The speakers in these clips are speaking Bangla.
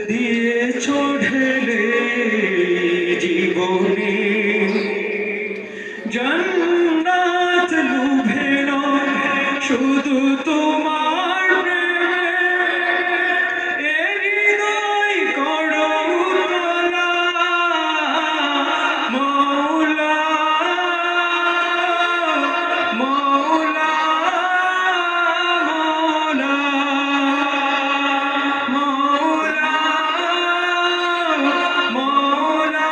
দিয়েছ ঢেলে জীবনে জান্নাত লুভে নয় শুধু তোমার প্রেমে এ হৃদয় করো উতলা মওলা মওলা মওলা মওলা মওলা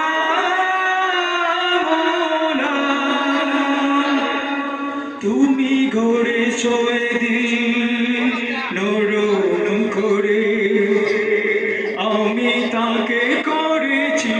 তুমি গড়েছ এদিন নরম করে আমি তাকে করেছি